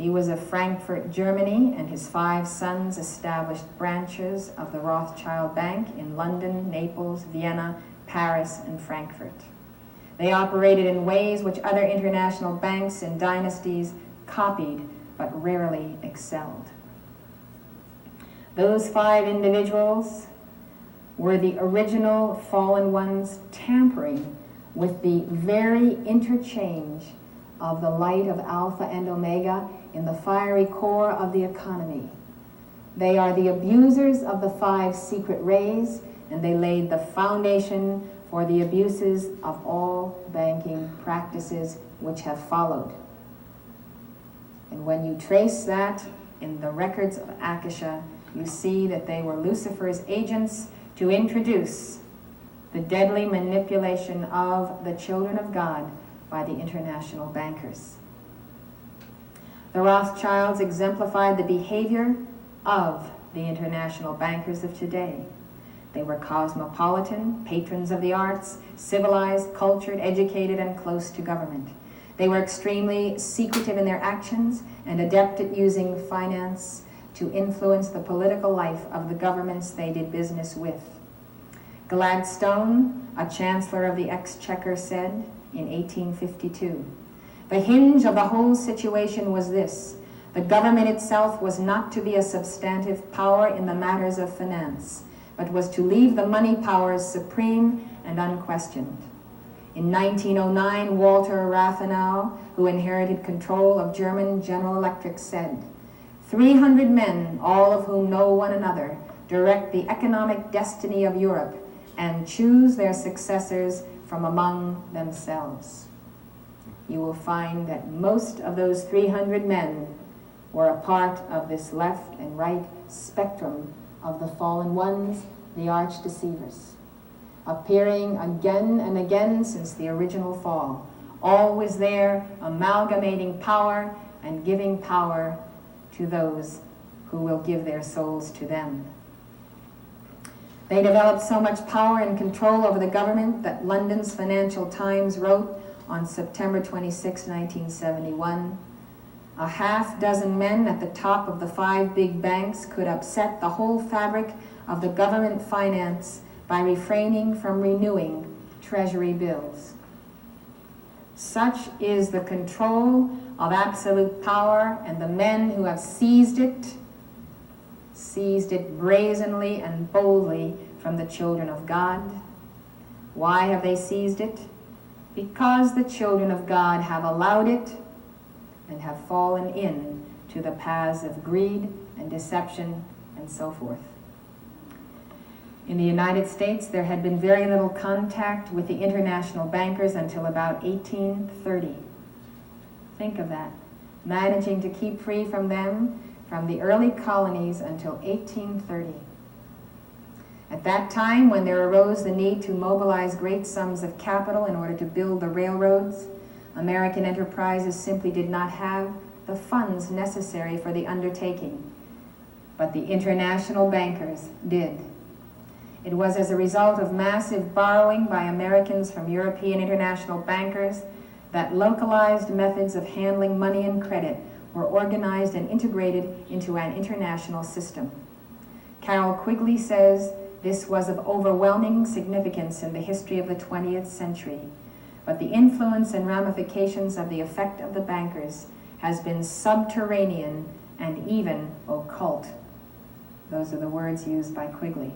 He was of Frankfurt, Germany, and his 5 sons established branches of the Rothschild Bank in London, Naples, Vienna, Paris, and Frankfurt. They operated in ways which other international banks and dynasties copied but rarely excelled. Those 5 individuals were the original fallen ones, tampering with the very interchange of the light of Alpha and Omega in the fiery core of the economy. They are the abusers of the 5 secret rays, and they laid the foundation for the abuses of all banking practices which have followed. And when you trace that in the records of Akasha, you see that they were Lucifer's agents to introduce the deadly manipulation of the children of God by the international bankers. The Rothschilds exemplified the behavior of the international bankers of today. They were cosmopolitan, patrons of the arts, civilized, cultured, educated, and close to government. They were extremely secretive in their actions and adept at using finance to influence the political life of the governments they did business with. Gladstone, a chancellor of the Exchequer, said in 1852, "The hinge of the whole situation was this: the government itself was not to be a substantive power in the matters of finance, but was to leave the money powers supreme and unquestioned." In 1909, Walter Rathenau, who inherited control of German General Electric, said, 300 men, all of whom know one another, direct the economic destiny of Europe and choose their successors from among themselves." You will find that most of those 300 men were a part of this left and right spectrum of the fallen ones, the arch deceivers, appearing again and again since the original fall, always there, amalgamating power and giving power to those who will give their souls to them. They developed so much power and control over the government that London's Financial Times wrote on September 26, 1971, "A half-dozen men at the top of the 5 big banks could upset the whole fabric of the government finance by refraining from renewing treasury bills." Such is the control of absolute power, and the men who have seized it brazenly and boldly from the children of God. Why have they seized it? Because the children of God have allowed it and have fallen into the paths of greed and deception and so forth. In the United States, there had been very little contact with the international bankers until about 1830. Think of that, managing to keep free from them from the early colonies until 1830. At that time, when there arose the need to mobilize great sums of capital in order to build the railroads, American enterprises simply did not have the funds necessary for the undertaking, but the international bankers did. It was as a result of massive borrowing by Americans from European international bankers that localized methods of handling money and credit were organized and integrated into an international system. Carroll Quigley says this was of overwhelming significance in the history of the 20th century, but the influence and ramifications of the effect of the bankers has been subterranean and even occult. Those are the words used by Quigley.